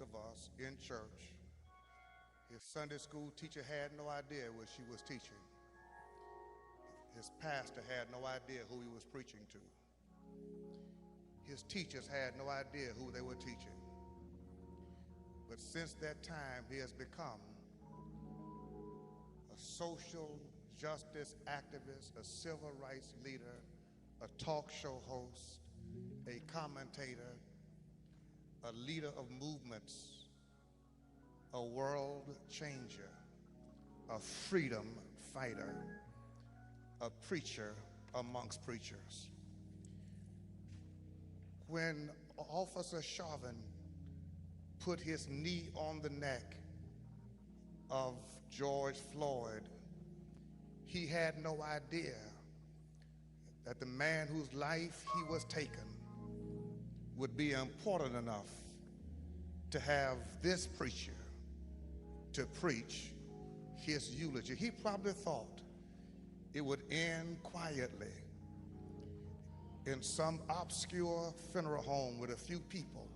most of us in church, his Sunday school teacher had no idea what she was teaching. His pastor had no idea who he was preaching to. His teachers had no idea who they were teaching. But since that time, he has become a social justice activist, a civil rights leader, a talk show host, a commentator, a leader of movements, a world changer, a freedom fighter, a preacher amongst preachers. When Officer Sharpton put his knee on the neck of George Floyd, he had no idea that the man whose life he was taking would be important enough to have this preacher to preach his eulogy. He probably thought it would end quietly in some obscure funeral home with a few people.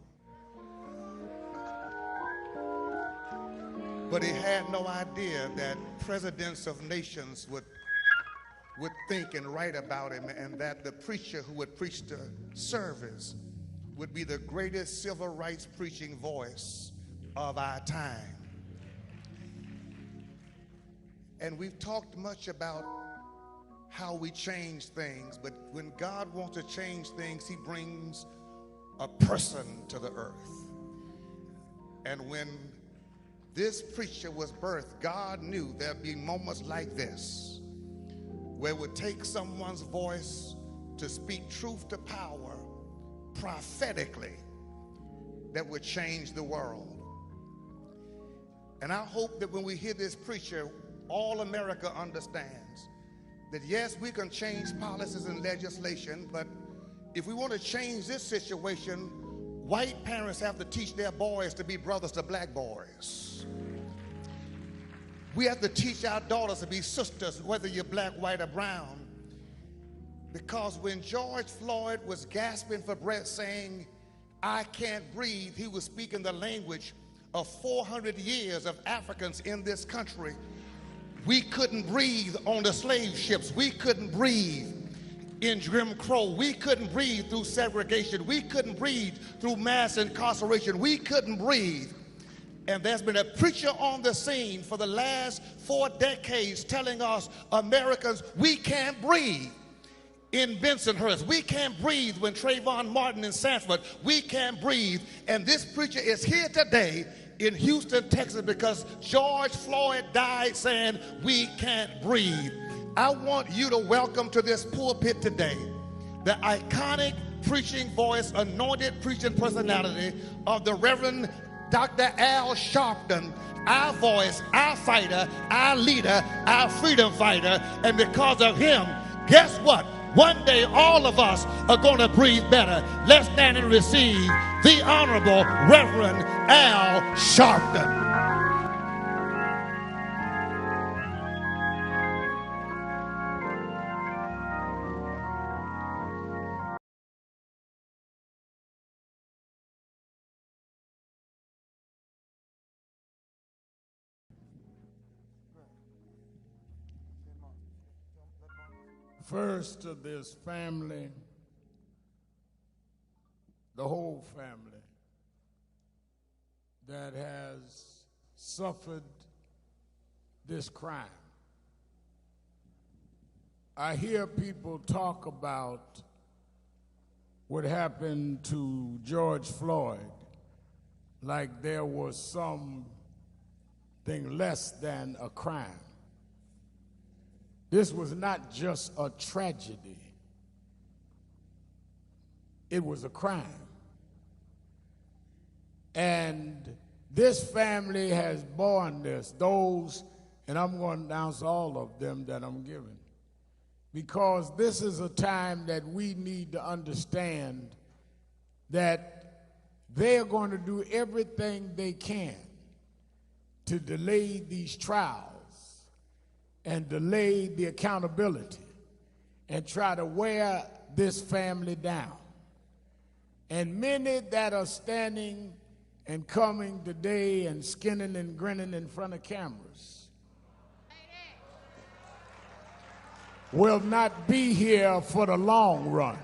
But he had no idea that presidents of nations would think and write about him, and that the preacher who would preach the service would be the greatest civil rights preaching voice of our time. And we've talked much about how we change things, but when God wants to change things, he brings a person to the earth. And when this preacher was birthed, God knew there'd be moments like this where it would take someone's voice to speak truth to power prophetically that would change the world. And I hope that when we hear this preacher, all America understands that yes, we can change policies and legislation, but if we want to change this situation, white parents have to teach their boys to be brothers to black boys. We have to teach our daughters to be sisters, whether you're black, white, or brown. Because when George Floyd was gasping for breath saying, "I can't breathe," he was speaking the language of 400 years of Africans in this country. We couldn't breathe on the slave ships. We couldn't breathe in Jim Crow. We couldn't breathe through segregation. We couldn't breathe through mass incarceration. We couldn't breathe. And there's been a preacher on the scene for the last 4 decades telling us Americans, we can't breathe. In Bensonhurst, we can't breathe. When Trayvon Martin in Sanford, we can't breathe. And this preacher is here today in Houston, Texas, because George Floyd died saying we can't breathe. I want you to welcome to this pulpit today the iconic preaching voice, anointed preaching personality of the Reverend Dr. Al Sharpton, our voice, our fighter, our leader, our freedom fighter. And because of him, guess what? One day all of us are going to breathe better. Let's stand and receive the Honorable Reverend Al Sharpton. First to this family, the whole family that has suffered this crime. I hear people talk about what happened to George Floyd like there was something less than a crime. This was not just a tragedy. It was a crime. And this family has borne this, those, and I'm going to announce all of them that I'm giving, because this is a time that we need to understand that they're going to do everything they can to delay these trials and delay the accountability and try to wear this family down. And many that are standing and coming today and skinning and grinning in front of cameras will not be here for the long run.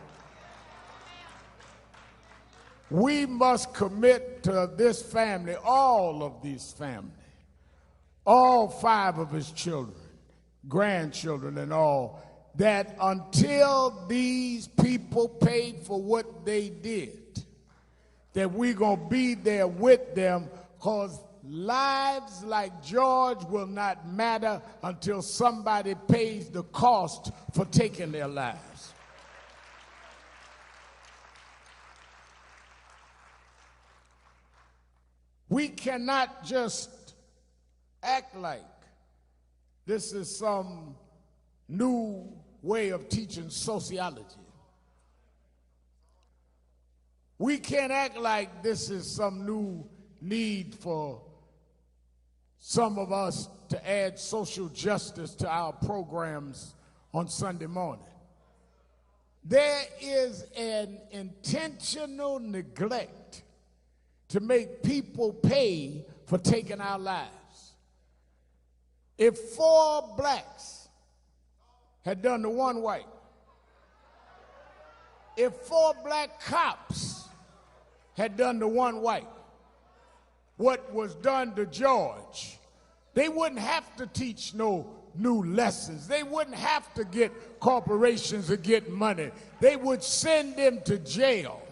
We must commit to this family, all of this family, all 5 of his children, grandchildren and all, that until these people paid for what they did, that we're going to be there with them, because lives like George will not matter until somebody pays the cost for taking their lives. We cannot just act like this is some new way of teaching sociology. We can't act like this is some new need for some of us to add social justice to our programs on Sunday morning. There is an intentional neglect to make people pay for taking our lives. If 4 blacks had done to 1 white, if 4 black cops had done to 1 white what was done to George, they wouldn't have to teach no new lessons. They wouldn't have to get corporations to get money. They would send them to jail.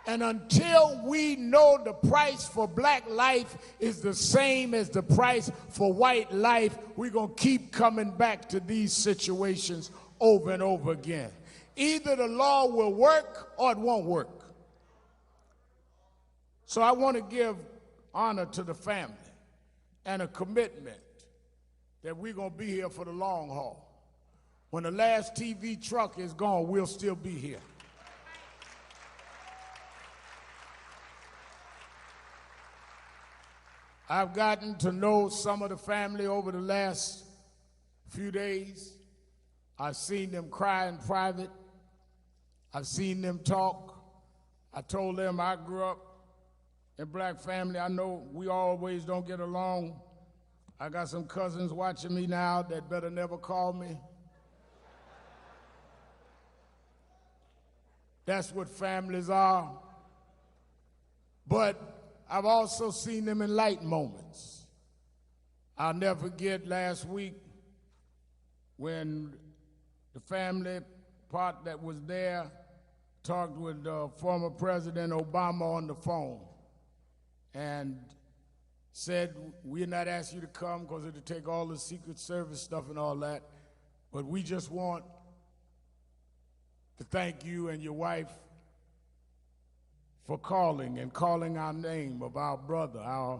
And until we know the price for black life is the same as the price for white life, we're going to keep coming back to these situations over and over again. Either the law will work or it won't work. So I want to give honor to the family and a commitment that we're going to be here for the long haul. When the last TV truck is gone, we'll still be here. I've gotten to know some of the family over the last few days. I've seen them cry in private. I've seen them talk. I told them I grew up in a black family. I know we always don't get along. I got some cousins watching me now that better never call me. That's what families are. But I've also seen them in light moments. I'll never forget last week when the family part that was there talked with former President Obama on the phone and said, we're not asking you to come because it'll take all the Secret Service stuff and all that, but we just want to thank you and your wife for calling and calling our name of our brother, our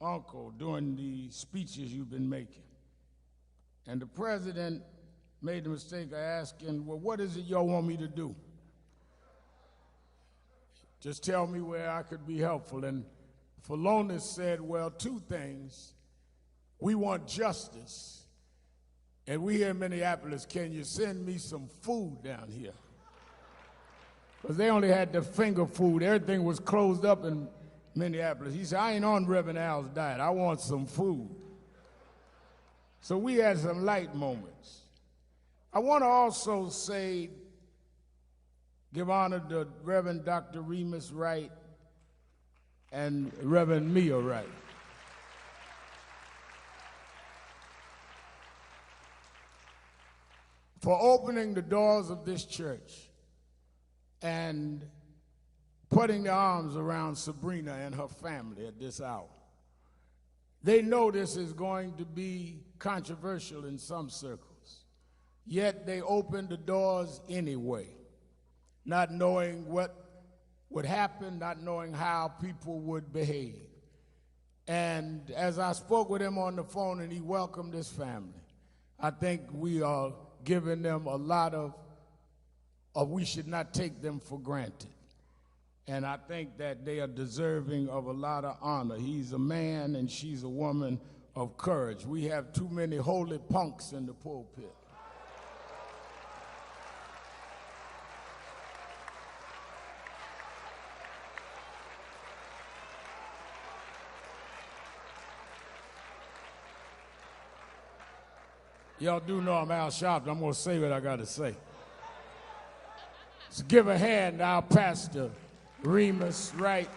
uncle, during the speeches you've been making. And the president made the mistake of asking, well, what is it y'all want me to do? Just tell me where I could be helpful. And Philonis said, well, 2 things. We want justice. And we here in Minneapolis, can you send me some food down here? Because they only had the finger food. Everything was closed up in Minneapolis. He said, I ain't on Reverend Al's diet. I want some food. So we had some light moments. I want to also say, give honor to Reverend Dr. Remus Wright and Reverend Mia Wright. For opening the doors of this church and putting their arms around Sabrina and her family at this hour. They know this is going to be controversial in some circles, yet they opened the doors anyway, not knowing what would happen, not knowing how people would behave. And as I spoke with him on the phone and he welcomed his family, I think we are giving them a lot of we should not take them for granted. And I think that they are deserving of a lot of honor. He's a man and she's a woman of courage. We have too many holy punks in the pulpit. Y'all do know I'm Al Sharpton. I'm going to say what I got to say. So give a hand to our pastor, Remus Wright,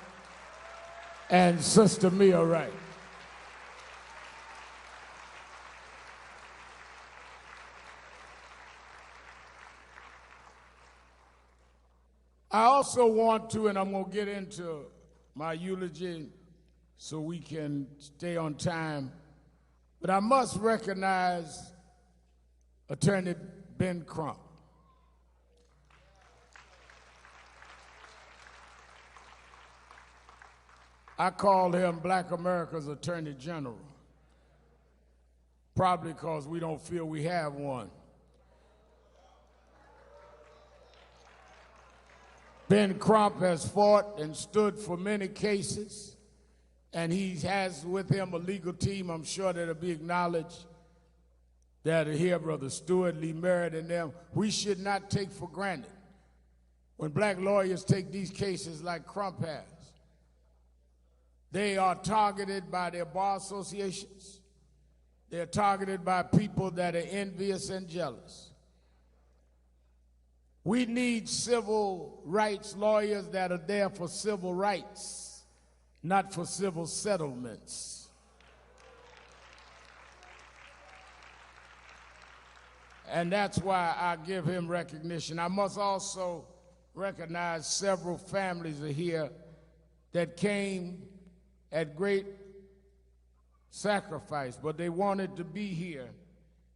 and Sister Mia Wright. I also want to, and I'm going to get into my eulogy so we can stay on time, but I must recognize Attorney Ben Crump. I call him Black America's Attorney General, probably because we don't feel we have one. Ben Crump has fought and stood for many cases, and he has with him a legal team, I'm sure, that'll be acknowledged, that are here, Brother Stewart, Lee Merritt, and them. We should not take for granted when black lawyers take these cases like Crump has. They are targeted by their bar associations. They're targeted by people that are envious and jealous. We need civil rights lawyers that are there for civil rights, not for civil settlements. And that's why I give him recognition. I must also recognize several families are here that came at great sacrifice, but they wanted to be here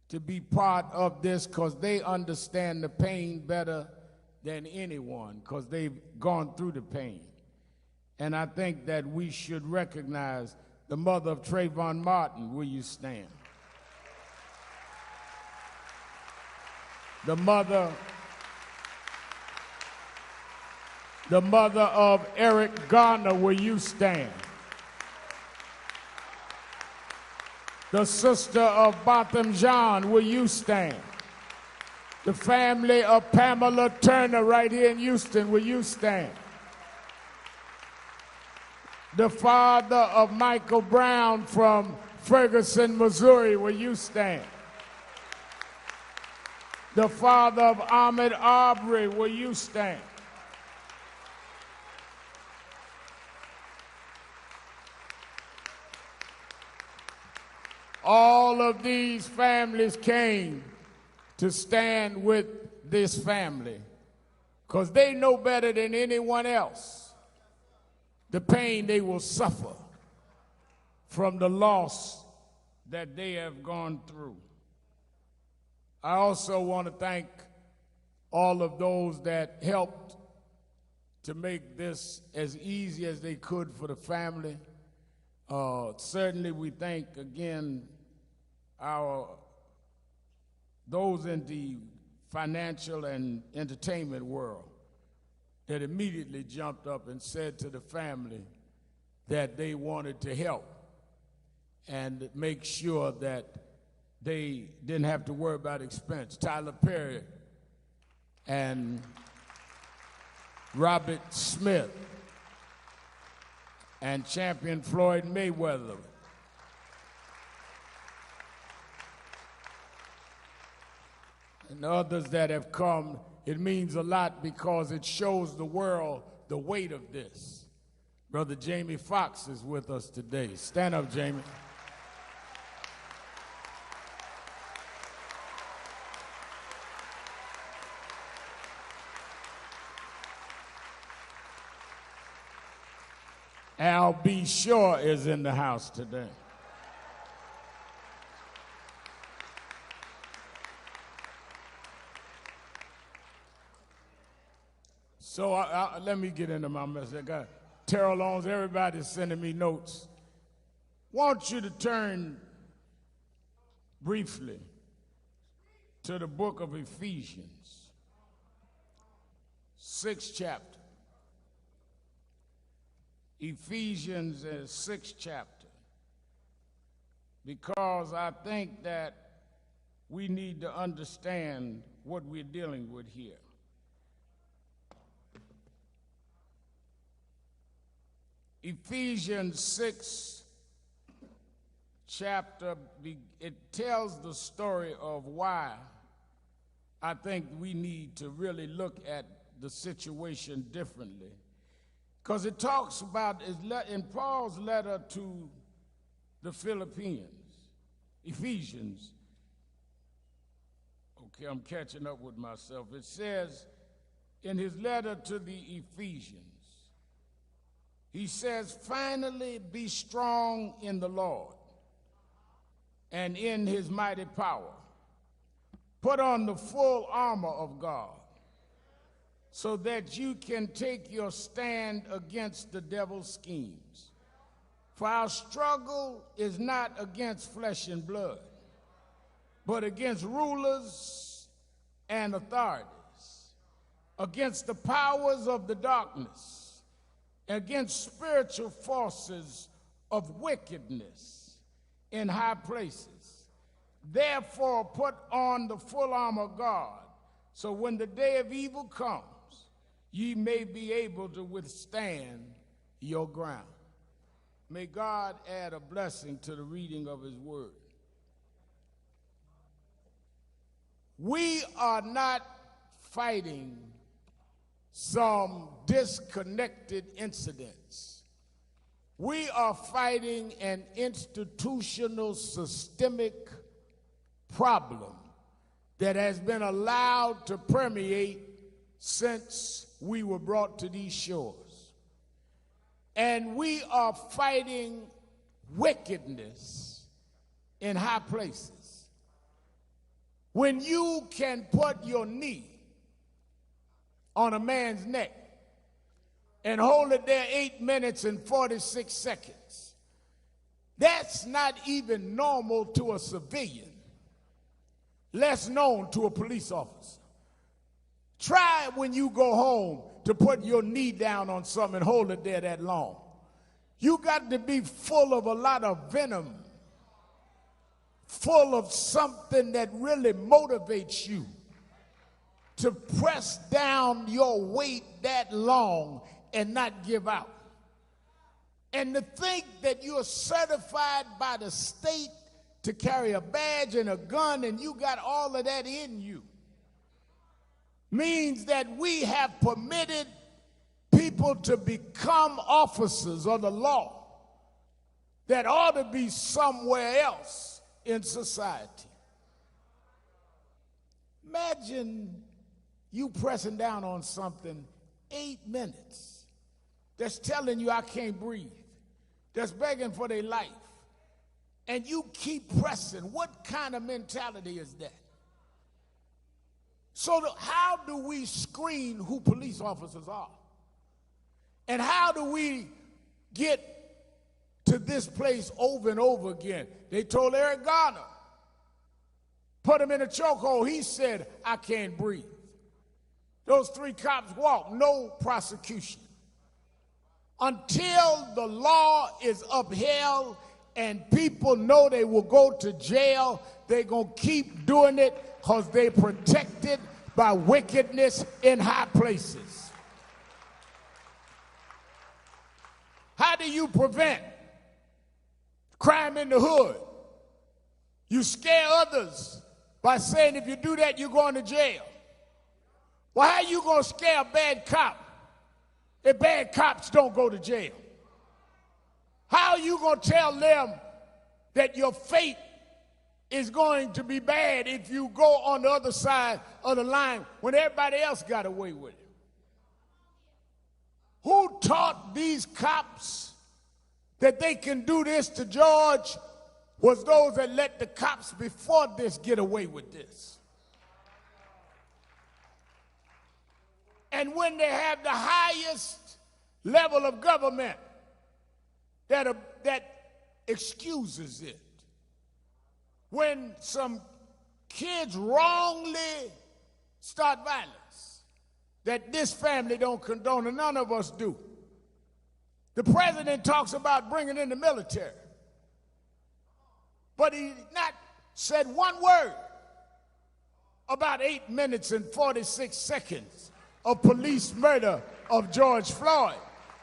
to be part of this because they understand the pain better than anyone because they've gone through the pain. And I think that we should recognize the mother of Trayvon Martin. Will you stand? The mother of Eric Garner. Will you stand? The sister of Botham Jean, will you stand? The family of Pamela Turner right here in Houston, will you stand? The father of Michael Brown from Ferguson, Missouri, will you stand? The father of Ahmaud Arbery, will you stand? All of these families came to stand with this family because they know better than anyone else the pain they will suffer from the loss that they have gone through. I also want to thank all of those that helped to make this as easy as they could for the family. Certainly we thank again those in the financial and entertainment world that immediately jumped up and said to the family that they wanted to help and make sure that they didn't have to worry about expense. Tyler Perry and Robert Smith and champion Floyd Mayweather. And others that have come, it means a lot because it shows the world the weight of this. Brother Jamie Foxx is with us today. Stand up, Jamie. Al B. Shore is in the house today. So let me get into my message. I got Terrell Owens, everybody's sending me notes. Want you to turn briefly to the book of Ephesians, 6th chapter. Ephesians is 6th chapter, because I think that we need to understand what we're dealing with here. Ephesians 6, chapter, it tells the story of why I think we need to really look at the situation differently. Because it talks about, in Paul's letter to the Ephesians, okay, I'm catching up with myself. It says in his letter to the Ephesians, he says, finally be strong in the Lord and in his mighty power. Put on the full armor of God so that you can take your stand against the devil's schemes. For our struggle is not against flesh and blood, but against rulers and authorities, against the powers of the darkness, against spiritual forces of wickedness in high places. Therefore, put on the full armor of God, so when the day of evil comes, ye may be able to withstand your ground. May God add a blessing to the reading of his word. We are not fighting some disconnected incidents. We are fighting an institutional, systemic problem that has been allowed to permeate since we were brought to these shores. And we are fighting wickedness in high places. When you can put your knee on a man's neck and hold it there 8 minutes and 46 seconds, that's not even normal to a civilian, less known to a police officer. Try when you go home to put your knee down on something and hold it there that long. You got to be full of a lot of venom, full of something that really motivates you to press down your weight that long and not give out. And to think that you're certified by the state to carry a badge and a gun and you got all of that in you means that we have permitted people to become officers of the law that ought to be somewhere else in society. Imagine you pressing down on something 8 minutes that's telling you I can't breathe, that's begging for their life, and you keep pressing. What kind of mentality is that? So how do we screen who police officers are? And how do we get to this place over and over again? They told Eric Garner, put him in a chokehold. He said, I can't breathe. Those 3 cops walked, no prosecution. Until the law is upheld and people know they will go to jail, they're going to keep doing it because they're protected by wickedness in high places. How do you prevent crime in the hood? You scare others by saying if you do that, you're going to jail. Well, how are you going to scare a bad cop if bad cops don't go to jail? How are you going to tell them that your fate is going to be bad if you go on the other side of the line when everybody else got away with it? Who taught these cops that they can do this to George was those that let the cops before this get away with this. And when they have the highest level of government that excuses it, when some kids wrongly start violence that this family don't condone and none of us do. The president talks about bringing in the military, but he not said one word about 8 minutes and 46 seconds of police murder of George Floyd.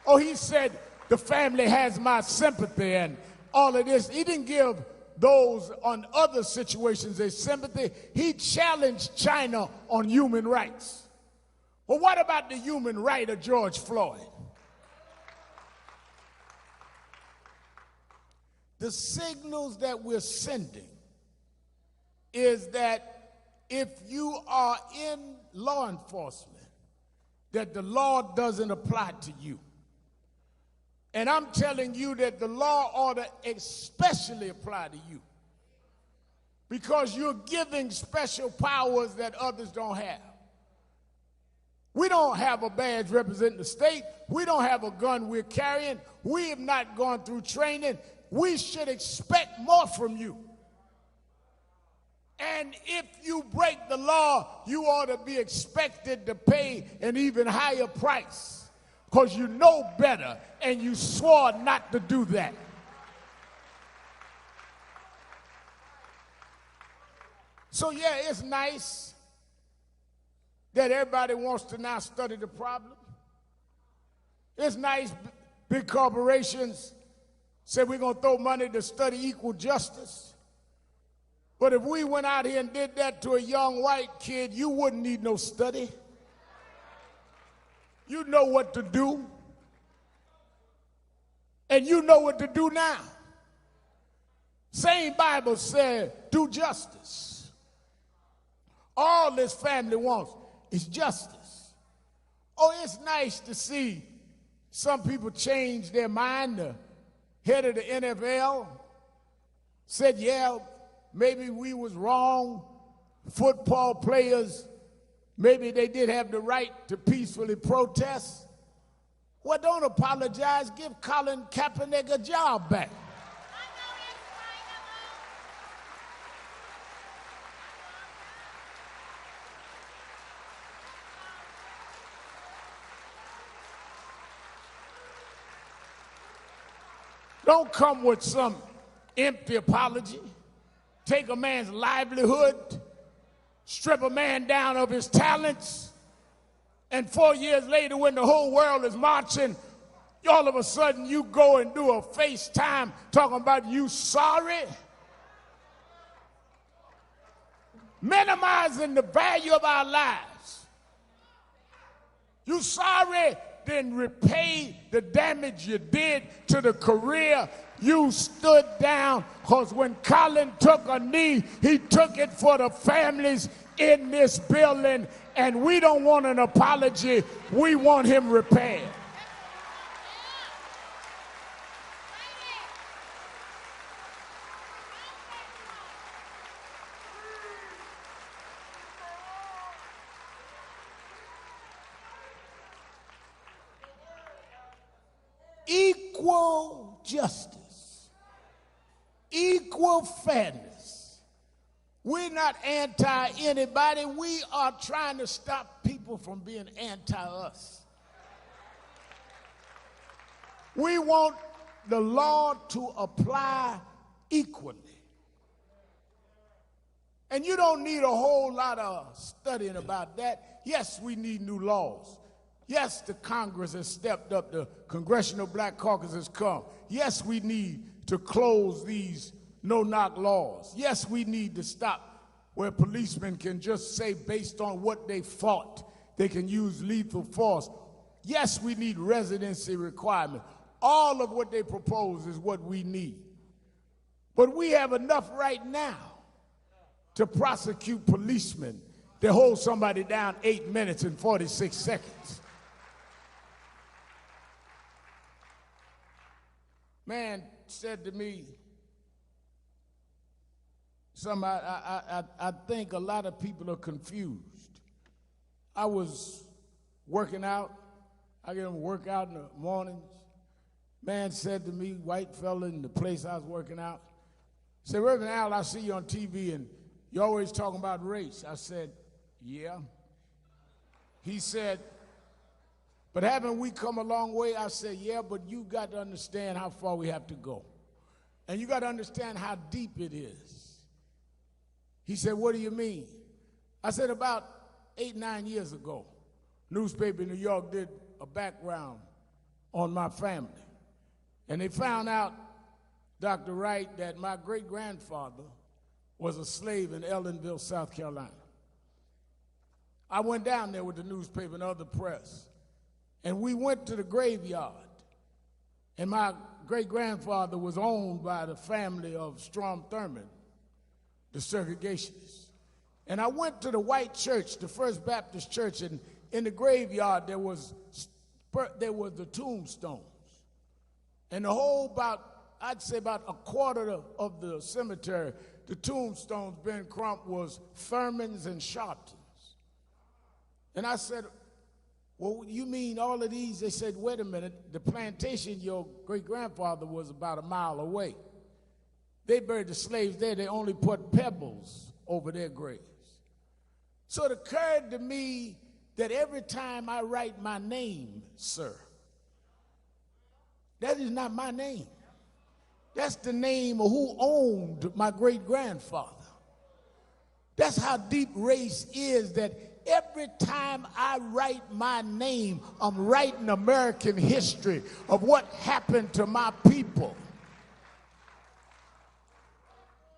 Oh, he said the family has my sympathy and all of this. He didn't give those on other situations as sympathy. He challenged China on human rights. Well, what about the human right of George Floyd? The signals that we're sending is that if you are in law enforcement, that the law doesn't apply to you. And I'm telling you that the law ought to especially apply to you, because you're giving special powers that others don't have. We don't have a badge representing the state. We don't have a gun we're carrying. We have not gone through training. We should expect more from you. And if you break the law, you ought to be expected to pay an even higher price, because you know better and you swore not to do that. So yeah, it's nice that everybody wants to now study the problem. It's nice big corporations say we're going to throw money to study equal justice. But if we went out here and did that to a young white kid, you wouldn't need no study. You know what to do. And you know what to do now. Same Bible said, do justice. All this family wants is justice. Oh, it's nice to see some people change their mind. The head of the NFL said, yeah, maybe we was wrong. Football players, maybe they did have the right to peacefully protest. Well, don't apologize. Give Colin Kaepernick a job back. Don't come with some empty apology. Take a man's livelihood, strip a man down of his talents, and 4 years later, when the whole world is marching, all of a sudden you go and do a FaceTime talking about you sorry. Minimizing the value of our lives. You sorry? Then repay the damage you did to the career you stood down, because when Colin took a knee, he took it for the families in this building, and we don't want an apology. We want him repaired. Equal justice, equal fairness. We're not anti anybody. We are trying to stop people from being anti us. We want the law to apply equally. And you don't need a whole lot of studying about that. Yes, we need new laws. Yes, the Congress has stepped up. The Congressional Black Caucus has come. Yes, we need to close these no-knock laws. Yes, we need to stop where policemen can just say, based on what they fought, they can use lethal force. Yes, we need residency requirement. All of what they propose is what we need. But we have enough right now to prosecute policemen that hold somebody down 8 minutes and 46 seconds. Man said to me, I think a lot of people are confused. I was working out. I get them to work out in the mornings. Man said to me, white fella in the place I was working out, said, Reverend Al, I see you on TV and you're always talking about race. I said, yeah. He said, but haven't we come a long way? I said, yeah, but you got to understand how far we have to go. And you got to understand how deep it is. He said, what do you mean? I said, about 8, 9 years ago, newspaper in New York did a background on my family. And they found out Dr. Wright, that my great-grandfather was a slave in Ellenville, South Carolina. I went down there with the newspaper and other press, and we went to the graveyard. And my great-grandfather was owned by the family of Strom Thurmond, the segregationists. And I went to the white church, the First Baptist Church, and in the graveyard there was the tombstones. And the whole I'd say about a quarter of the cemetery, the tombstones, Ben Crump, was Thurmands and Sharptons. And I said, well, you mean all of these? They said, wait a minute, the plantation your great-grandfather was about a mile away. They buried the slaves there. They only put pebbles over their graves. So it occurred to me that every time I write my name, sir, that is not my name. That's the name of who owned my great-grandfather. That's how deep race is, that every time I write my name, I'm writing American history of what happened to my people.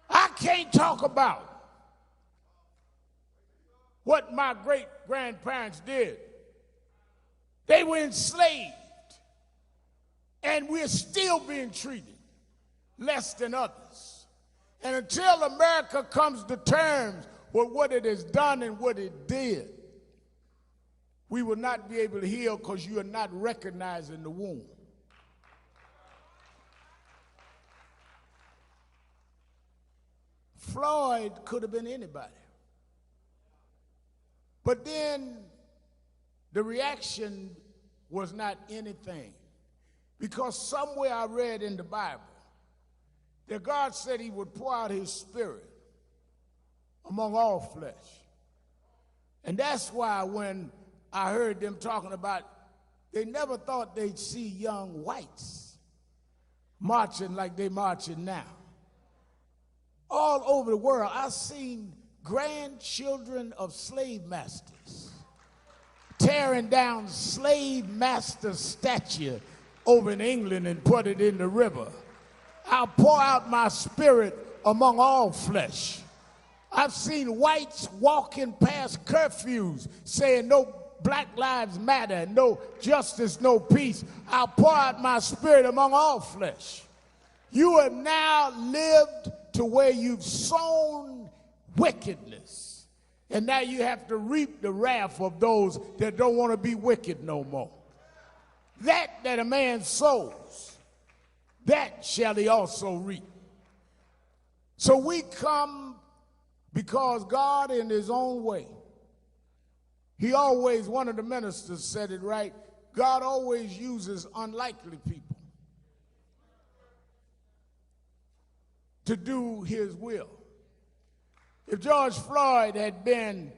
I can't talk about what my great-grandparents did. They were enslaved, and we're still being treated less than others. And until America comes to terms with what it has done and what it did, we will not be able to heal because you are not recognizing the wound. Floyd could have been anybody. But then the reaction was not anything. Because somewhere I read in the Bible that God said he would pour out his spirit among all flesh. And that's why when I heard them talking about, they never thought they'd see young whites marching like they marching now. All over the world, I've seen grandchildren of slave masters tearing down slave master statue over in England and put it in the river. I'll pour out my spirit among all flesh. I've seen whites walking past curfews saying no Black Lives Matter, no justice, no peace. I'll pour out my spirit among all flesh. You have now lived to where you've sown wickedness, and now you have to reap the wrath of those that don't want to be wicked no more. That a man sows, that shall he also reap. So we come because God, in his own way, he always, one of the ministers said it right, God always uses unlikely people to do his will. If George Floyd had been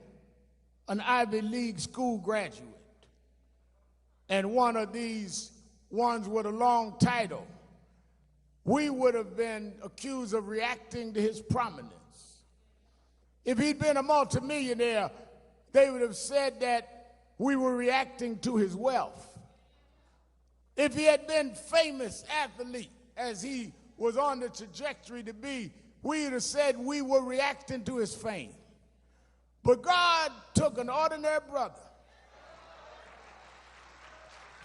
an Ivy League school graduate and one of these ones with a long title, we would have been accused of reacting to his prominence. If he'd been a multimillionaire, they would have said that we were reacting to his wealth. If he had been famous athlete, as he was on the trajectory to be, we would have said we were reacting to his fame. But God took an ordinary brother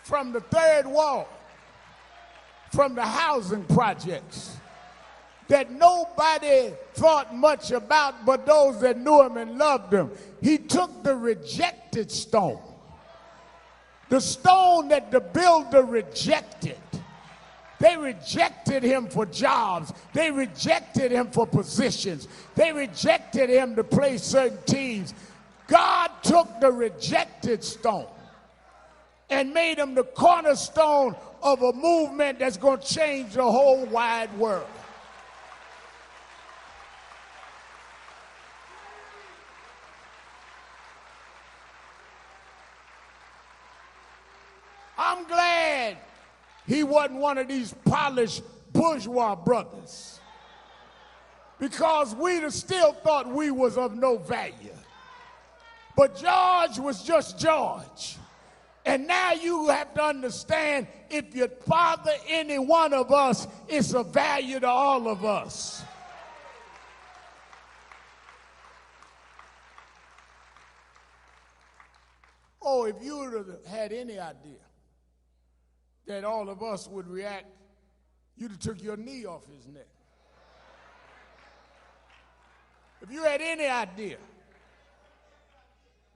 from the third ward, from the housing projects that nobody thought much about but those that knew him and loved him. He took the rejected stone, the stone that the builder rejected. They rejected him for jobs. They rejected him for positions. They rejected him to play certain teams. God took the rejected stone and made him the cornerstone of a movement that's going to change the whole wide world. I'm glad he wasn't one of these polished bourgeois brothers, because we'd have still thought we was of no value. But George was just George. And now you have to understand, if you father any one of us, it's a value to all of us. Oh, if you would have had any idea that all of us would react, you'd have took your knee off his neck. If you had any idea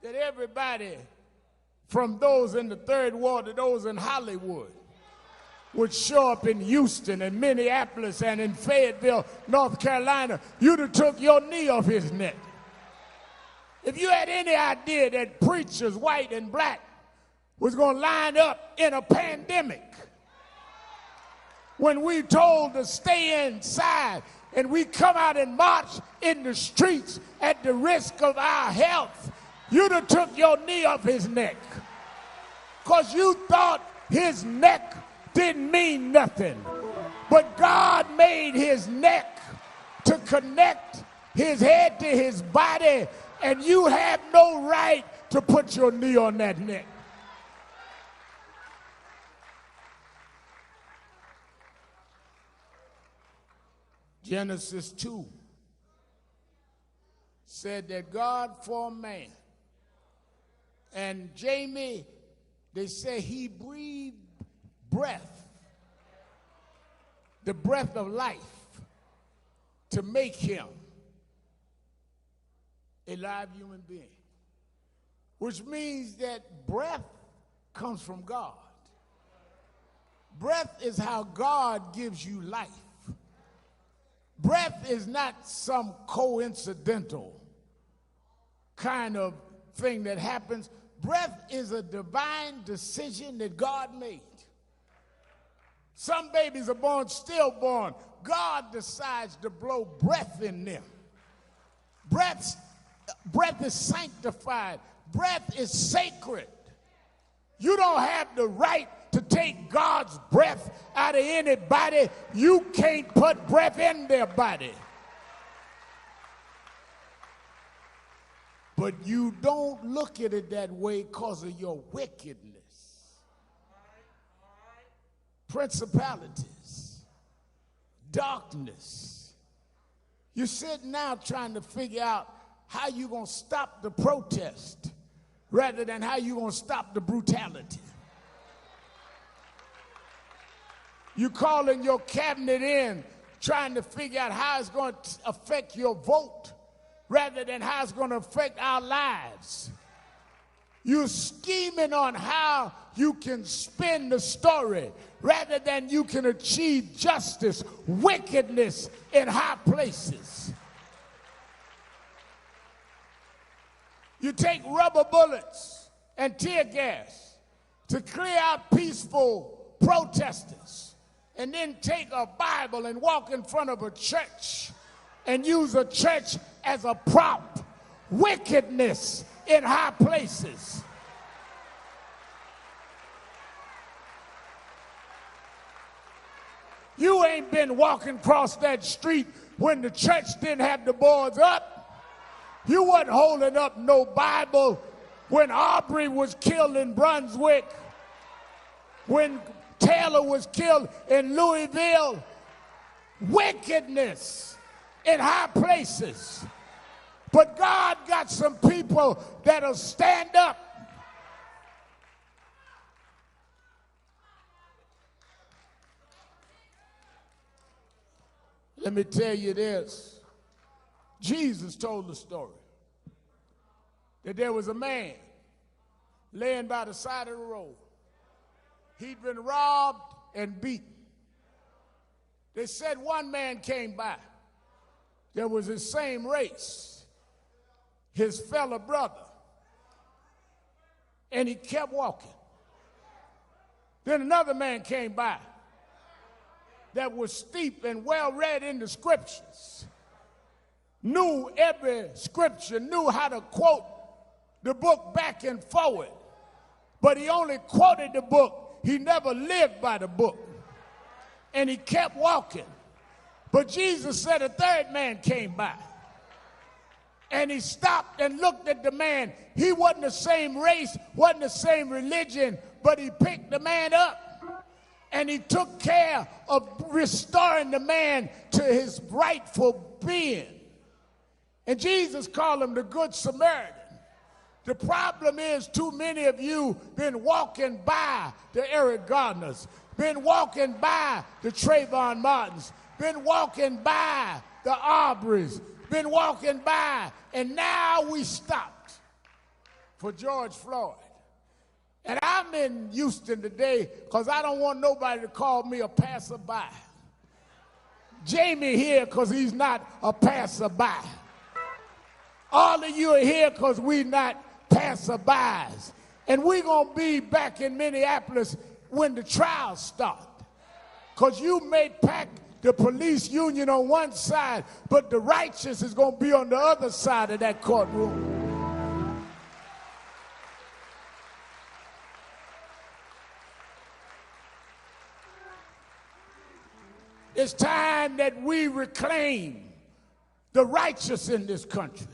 that everybody, from those in the third ward to those in Hollywood, would show up in Houston and Minneapolis and in Fayetteville, North Carolina, you'd have took your knee off his neck. If you had any idea that preachers, white and black, was going to line up in a pandemic, when we told to stay inside and we come out and march in the streets at the risk of our health, you'd have took your knee off his neck, because you thought his neck didn't mean nothing. But God made his neck to connect his head to his body, and you have no right to put your knee on that neck. Genesis 2 said that God formed man. And Jamie, they say he breathed breath, the breath of life, to make him a live human being, which means that breath comes from God. Breath is how God gives you life. Breath is not some coincidental kind of thing that happens. Breath is a divine decision that God made. Some babies are born stillborn. God decides to blow breath in them. Breath is sanctified. Breath is sacred. You don't have the right to take God's breath out of anybody. You can't put breath in their body. But you don't look at it that way because of your wickedness. Principalities, darkness. You're sitting now trying to figure out how you're going to stop the protest rather than how you're going to stop the brutality. You're calling your cabinet in trying to figure out how it's going to affect your vote rather than how it's going to affect our lives. You're scheming on how you can spin the story rather than you can achieve justice, wickedness in high places. You take rubber bullets and tear gas to clear out peaceful protesters, and then take a Bible and walk in front of a church and use a church as a prop. Wickedness in high places. You ain't been walking across that street when the church didn't have the boards up. You wasn't holding up no Bible when Aubrey was killed in Brunswick, when Taylor was killed in Louisville. Wickedness in high places. But God got some people that'll stand up. Let me tell you this. Jesus told the story that there was a man laying by the side of the road. He'd been robbed and beaten. They said one man came by that was his same race, his fellow brother, and he kept walking. Then another man came by that was steeped and well read in the scriptures, knew every scripture, knew how to quote the book back and forward, but he only quoted the book. He never lived by the book. And he kept walking. But Jesus said a third man came by. And he stopped and looked at the man. He wasn't the same race, wasn't the same religion, but he picked the man up and he took care of restoring the man to his rightful being. And Jesus called him the Good Samaritan. The problem is too many of you been walking by the Eric Gardners, been walking by the Trayvon Martins, been walking by the Aubreys, been walking by, and now we stopped for George Floyd. And I'm in Houston today because I don't want nobody to call me a passerby. Jamie here because he's not a passerby. All of you are here because we're not passerbys. And we're going to be back in Minneapolis when the trials start. Because you may pack the police union on one side, but the righteous is going to be on the other side of that courtroom. It's time that we reclaim the righteous in this country.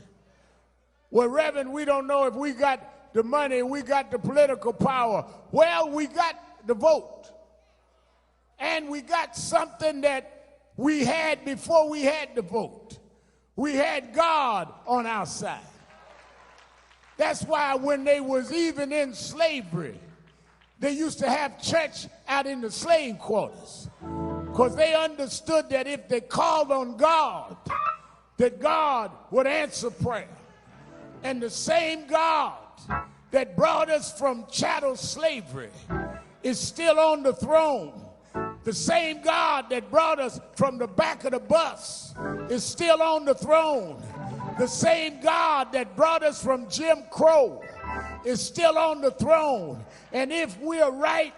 Well, Reverend, we don't know if we got the money, we got the political power. Well, we got the vote. And we got something that we had before we had the vote. We had God on our side. That's why when they was even in slavery, they used to have church out in the slave quarters. Because they understood that if they called on God, that God would answer prayer. And the same God that brought us from chattel slavery is still on the throne. The same God that brought us from the back of the bus is still on the throne. The same God that brought us from Jim Crow is still on the throne. And if we're right,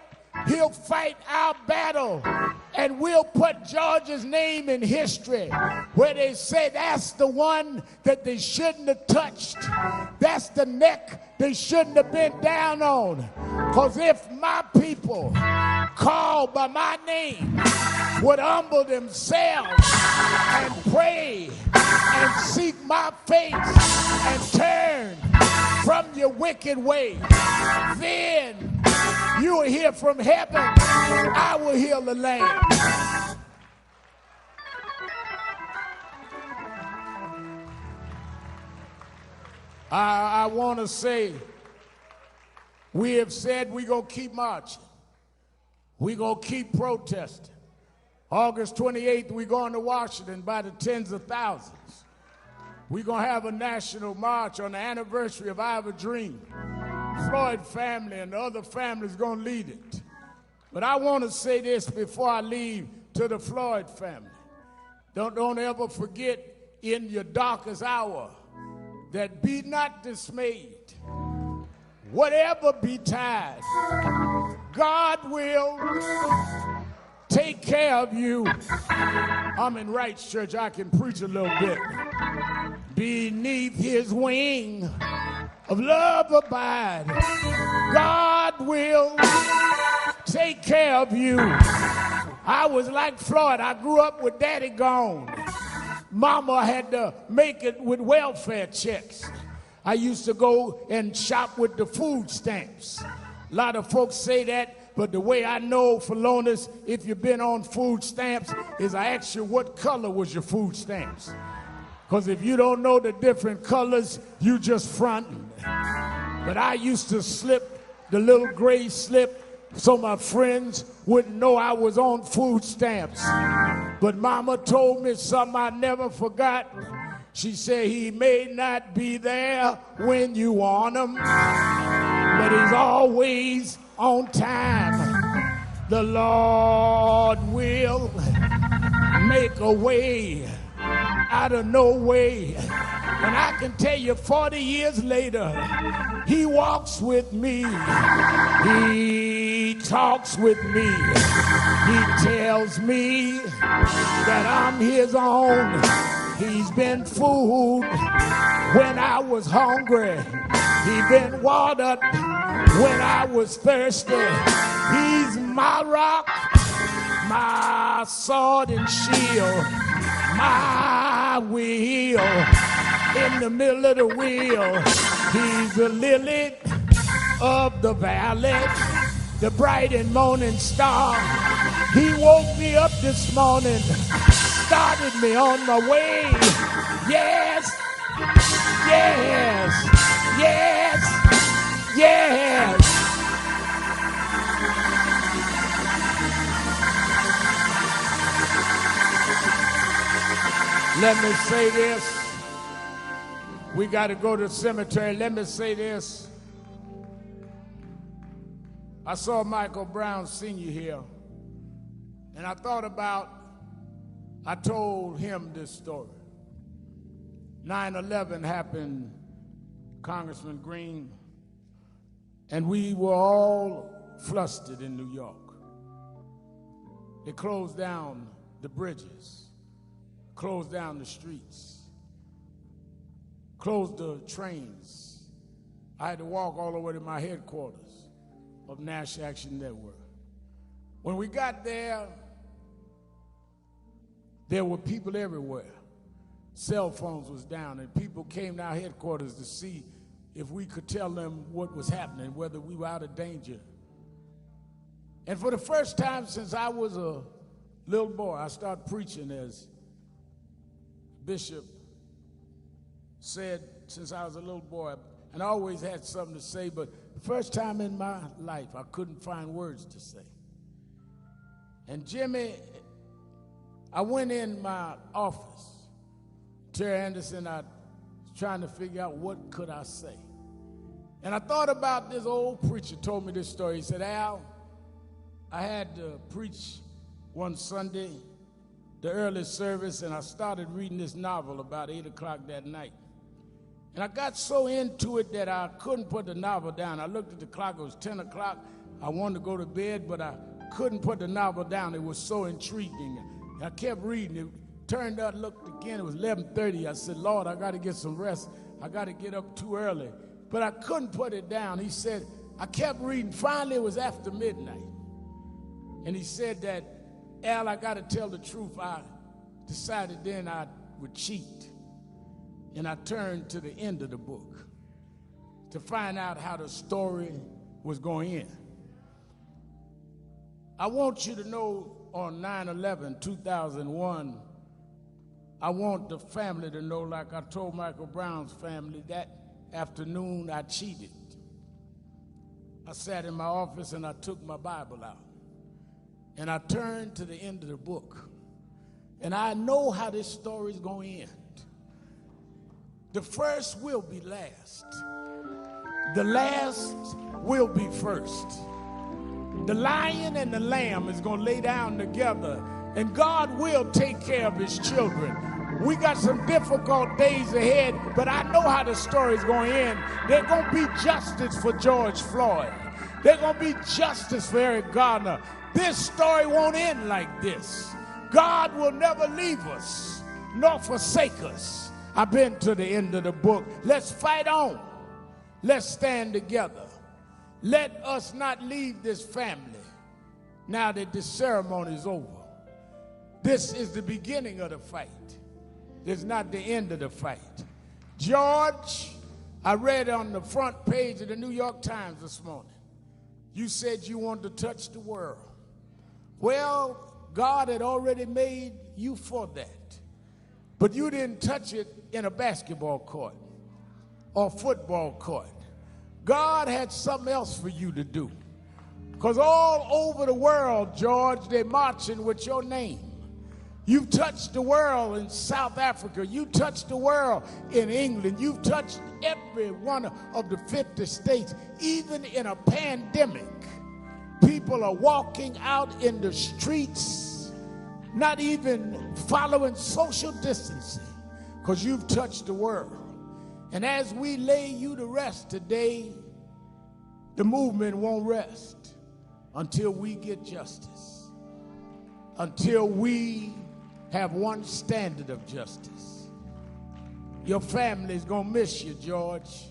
he'll fight our battle, and we'll put Georgia's name in history where they say that's the one that they shouldn't have touched. That's the neck they shouldn't have been down on. Because if my people called by my name would humble themselves and pray and seek my face and turn from your wicked way, then you will hear from heaven, I will heal the land. I want to say, we have said we're going to keep marching. We're going to keep protesting. August 28th, we're going to Washington by the tens of thousands. We're going to have a national march on the anniversary of I Have a Dream. Floyd family and the other families going to lead it. But I want to say this before I leave to the Floyd family. Don't ever forget in your darkest hour that be not dismayed. Whatever betide, God will take care of you. I'm in Wright's church. I can preach a little bit. Beneath his wing of love abide, God will take care of you. I was like Floyd. I grew up with daddy gone. Mama had to make it with welfare checks. I used to go and shop with the food stamps. A lot of folks say that, but the way I know, Phalonis, if you've been on food stamps, is I ask you what color was your food stamps. Because if you don't know the different colors, you just fronting. But I used to slip the little gray slip so my friends wouldn't know I was on food stamps. But Mama told me something I never forgot. She said, he may not be there when you want him, but he's always on time. The Lord will make a way out of no way. And I can tell you 40 years later, he walks with me. He talks with me. He tells me that I'm his own. He's been food when I was hungry. He's been watered when I was thirsty. He's my rock, my sword and shield, my wheel in the middle of the wheel. He's the lily of the valley. the bright and morning star. He woke me up this morning, started me on my way. Yes, yes, yes, yes. Let me say this. We got to go to the cemetery. Let me say this. I saw Michael Brown Sr. here, and I told him this story. 9/11 happened, Congressman Green, and we were all flustered in New York. They closed down the bridges, closed down the streets, closed the trains. I had to walk all the way to my headquarters of National Action Network. When we got there were people everywhere. Cell phones was down, and people came to our headquarters to see if we could tell them what was happening, whether we were out of danger. And for the first time since I was a little boy, I started preaching, as Bishop said, since I was a little boy, and I always had something to say, but the first time in my life, I couldn't find words to say. And Jimmy, I went in my office, Terry Anderson, I was trying to figure out what could I say. And I thought about this old preacher told me this story. He said, Al, I had to preach one Sunday, the early service, and I started reading this novel about 8 o'clock that night. And I got so into it that I couldn't put the novel down. I looked at the clock, it was 10 o'clock. I wanted to go to bed, but I couldn't put the novel down. It was so intriguing. I kept reading. It turned out, looked again, it was 11:30. I said, Lord, I got to get some rest. I got to get up too early. But I couldn't put it down. He said, I kept reading. Finally, it was after midnight. And he said that, Al, I got to tell the truth. I decided then I would cheat. And I turned to the end of the book to find out how the story was going to end. I want you to know on 9/11, 2001, I want the family to know, like I told Michael Brown's family, that afternoon I cheated. I sat in my office and I took my Bible out. And I turned to the end of the book. And I know how this story is going to end. The first will be last. The last will be first. The lion and the lamb is going to lay down together, and God will take care of his children. We got some difficult days ahead, but I know how the story is going to end. There's going to be justice for George Floyd. There's going to be justice for Eric Garner. This story won't end like this. God will never leave us nor forsake us. I've been to the end of the book. Let's fight on. Let's stand together. Let us not leave this family now that this ceremony is over. This is the beginning of the fight. It's not the end of the fight. George, I read on the front page of the New York Times this morning, you said you wanted to touch the world. Well, God had already made you for that. But you didn't touch it in a basketball court or football court. God had something else for you to do. Because all over the world, George, they're marching with your name. You've touched the world in South Africa. You touched the world in England. You've touched every one of the 50 states. Even in a pandemic, people are walking out in the streets, not even following social distancing, because you've touched the world. And as we lay you to rest today, the movement won't rest until we get justice, until we have one standard of justice. Your family is going to miss you, George,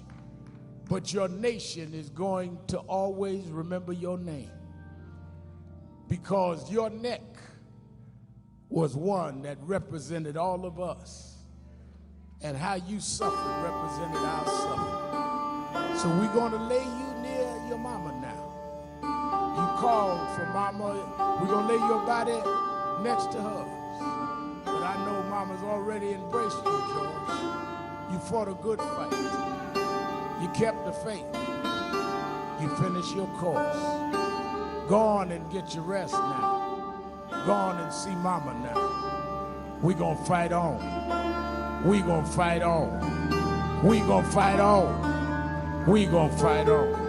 but your nation is going to always remember your name, because your neck was one that represented all of us, and how you suffered represented our suffering. So we're going to lay you near your mama now. called for Mama. We're going to lay your body next to hers. But I know Mama's already embraced you, George. You fought a good fight. You kept the faith. You finished your course. Go on and get your rest now. Go on and see Mama now. We're going to fight on. We're going to fight on. We're going to fight on. We're going to fight on.